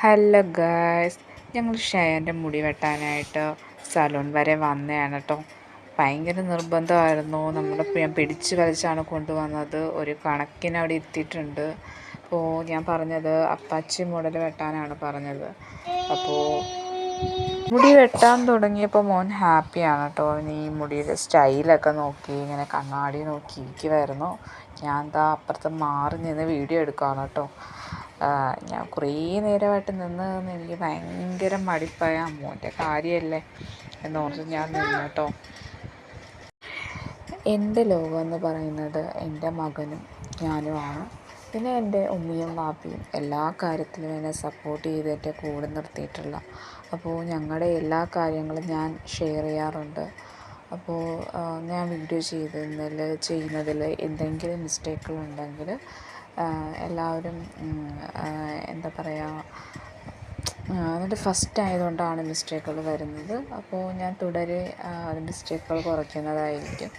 Hello guys, ഞങ്ങൾ ഷയൻ്റെ മുടി വെട്ടാനായിട്ട് salon വരെ വന്നതാണ് കേട്ടോ. ഭയങ്കര നിർബന്ധമായിരുന്നു. ഞാൻ പിടിച്ച് വലിച്ചാണ് കൊണ്ടുവന്നത്. ഒരു കണക്കിന് അവിടെ എത്തിയിട്ടുണ്ട്. അപ്പോൾ ഞാൻ പറഞ്ഞത് അപ്പാച്ചി മോഡൽ വെട്ടാനാണ് പറഞ്ഞത്. അപ്പോൾ മുടി വെട്ടാൻ തുടങ്ങിയപ്പോൾ മോൻ ഹാപ്പിയാണ് കേട്ടോ. ഈ മുടിയുടെ സ്റ്റൈലൊക്കെ നോക്കി ഇങ്ങനെ കണ്ണാടി നോക്കി ഇരിക്കുമായിരുന്നു. ഞാൻ എന്താ അപ്പുറത്ത് മാറി നിന്ന് വീഡിയോ എടുക്കുകയാണ് കേട്ടോ. ഞാൻ കുറേ നേരമായിട്ട് നിന്ന് എനിക്ക് ഭയങ്കര മടിപ്പായ അമ്മൂൻ്റെ കാര്യമല്ലേ എന്നോർത്ത് ഞാൻ നിന്നു കേട്ടോ. എൻ്റെ ലോകം എന്ന് പറയുന്നത് എൻ്റെ മകനും ഞാനുമാണ്. പിന്നെ എൻ്റെ ഉമ്മിയും വാപ്പിയും എല്ലാ കാര്യത്തിലും എന്നെ സപ്പോർട്ട് ചെയ്ത് എൻ്റെ കൂടെ നിർത്തിയിട്ടുള്ള. അപ്പോൾ ഞങ്ങളുടെ എല്ലാ കാര്യങ്ങളും ഞാൻ ഷെയർ ചെയ്യാറുണ്ട്. അപ്പോൾ ഞാൻ വീഡിയോ ചെയ്യുന്നതിൽ എന്തെങ്കിലും മിസ്റ്റേക്കുകളുണ്ടെങ്കിൽ എല്ലാവരും എന്താ പറയുക, എന്നിട്ട് ഫസ്റ്റ് ആയതുകൊണ്ടാണ് മിസ്റ്റേക്കുകൾ വരുന്നത്. അപ്പോൾ ഞാൻ തുടരെ മിസ്റ്റേക്കുകൾ കുറയ്ക്കുന്നതായിരിക്കും.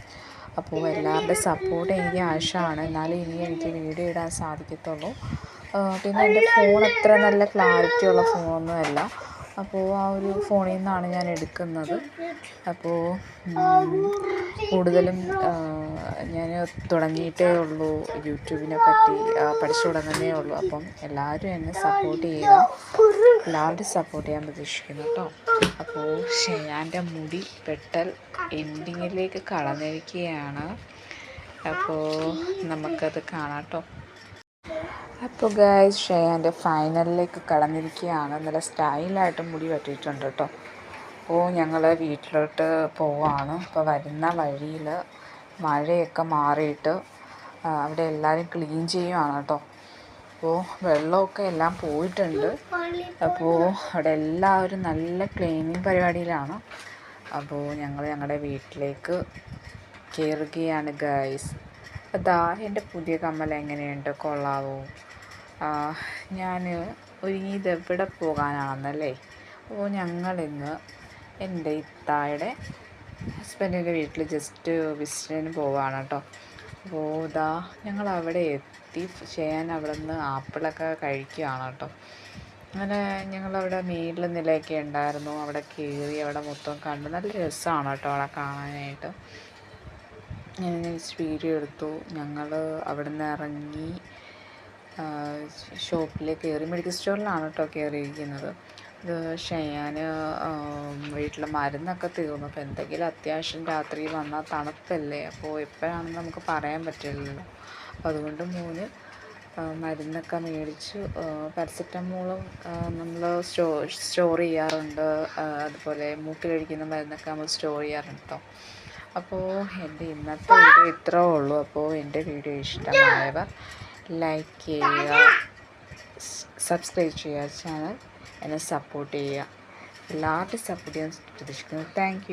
അപ്പോൾ എല്ലാവരുടെ സപ്പോർട്ട് എനിക്ക് ആവശ്യമാണ്. എന്നാലും ഇനി എനിക്ക് വീഡിയോ ഇടാൻ സാധിക്കത്തുള്ളൂ. പിന്നെ എൻ്റെ ഫോൺ അത്ര നല്ല ക്ലാരിറ്റിയുള്ള ഫോണൊന്നുമല്ല. അപ്പോൾ ആ ഒരു ഫോണിൽ നിന്നാണ് ഞാൻ എടുക്കുന്നത്. അപ്പോൾ കൂടുതലും ഞാൻ തുടങ്ങിയിട്ടേ ഉള്ളൂ, യൂട്യൂബിനെ പറ്റി പഠിച്ചു തുടങ്ങുന്നേ ഉള്ളൂ. അപ്പം എല്ലാവരും എന്നെ സപ്പോർട്ട് ചെയ്യുക, എല്ലാവരും സപ്പോർട്ട് ചെയ്യാൻ പ്രതീക്ഷിക്കുന്നു കേട്ടോ. അപ്പോൾ ഷയാൻ്റെ മുടി വെട്ടൽ എൻഡിങ്ങിലേക്ക് കടന്നിരിക്കുകയാണ്. അപ്പോൾ നമുക്കത് കാണാം കേട്ടോ. അപ്പോൾ ഗായ്സ്, ഷയാൻ്റെ ഫൈനലിലേക്ക് കടന്നിരിക്കുകയാണ്. നല്ല സ്റ്റൈലായിട്ട് മുടി വെട്ടിയിട്ടുണ്ട് കേട്ടോ. അപ്പോൾ ഞങ്ങൾ വീട്ടിലോട്ട് പോവാണ്. അപ്പോൾ വരുന്ന വഴിയിൽ മഴയൊക്കെ മാറിയിട്ട് അവിടെ എല്ലാവരും ക്ലീൻ ചെയ്യുകയാണ് കേട്ടോ. അപ്പോൾ വെള്ളമൊക്കെ എല്ലാം പോയിട്ടുണ്ട്. അപ്പോൾ അവിടെ എല്ലാവരും നല്ല ക്ലീനിങ് പരിപാടിയിലാണ്. അപ്പോൾ ഞങ്ങൾ ഞങ്ങളുടെ വീട്ടിലേക്ക് കയറുകയാണ് ഗായ്സ്. അതാ എൻ്റെ പുതിയ കമ്മൽ എങ്ങനെയുണ്ട്, കൊള്ളാവോ? ഞാൻ ഒരുങ്ങിയത് എവിടെ പോകാനാണെന്നല്ലേ. അപ്പോൾ ഞങ്ങളിന്ന് എൻ്റെ ഇത്തായുടെ ഹസ്ബൻഡിൻ്റെ വീട്ടിൽ ജസ്റ്റ് വിസിറ്റിന് പോവുകയാണ് കേട്ടോ. അപ്പോൾ ഇതാ ഞങ്ങൾ അവിടെ എത്തി. ഷയാൻ അവിടെ നിന്ന് ആപ്പിളൊക്കെ കഴിക്കുകയാണ് കേട്ടോ. അങ്ങനെ ഞങ്ങളവിടെ മേളിൽ നിലയൊക്കെ ഉണ്ടായിരുന്നു. അവിടെ കയറി അവിടെ മൊത്തം കണ്ടു. നല്ല രസമാണ് കേട്ടോ അവിടെ കാണാനായിട്ട്. ഞാൻ വീഡിയോ എടുത്തു. ഞങ്ങൾ അവിടെ നിന്ന് ഇറങ്ങി ഷോപ്പിൽ കയറി. മെഡിക്കൽ സ്റ്റോറിലാണ് കേട്ടോ കയറിയിരിക്കുന്നത്. ഇത് ഷയാൻ വീട്ടിലെ മരുന്നൊക്കെ തീർന്നു. അപ്പോൾ എന്തെങ്കിലും അത്യാവശ്യം രാത്രി വന്നാൽ തണുപ്പല്ലേ, അപ്പോൾ എപ്പോഴാണെന്ന് നമുക്ക് പറയാൻ പറ്റില്ലല്ലോ. അപ്പോൾ അതുകൊണ്ട് മോന് മരുന്നൊക്കെ മേടിച്ചു. പാരസെറ്റമോളും നമ്മൾ സ്റ്റോർ ചെയ്യാറുണ്ട്. അതുപോലെ മൂക്കിലൊഴിക്കുന്ന മരുന്നൊക്കെ നമ്മൾ സ്റ്റോർ ചെയ്യാറുണ്ട് കേട്ടോ. അപ്പോൾ എൻ്റെ ഇന്നത്തെ വീഡിയോ ഇത്രേ ഉള്ളൂ. അപ്പോൾ എൻ്റെ വീഡിയോ ഇഷ്ടമായവർ ലൈക്ക് ചെയ്യുക, സബ്സ്ക്രൈബ് ചെയ്യുക, ചാനൽ എന്നെ സപ്പോർട്ട് ചെയ്യുക. എല്ലാവരുടെയും സപ്പോർട്ട് ചെയ്യാൻ പ്രതീക്ഷിക്കുന്നു. Thank you.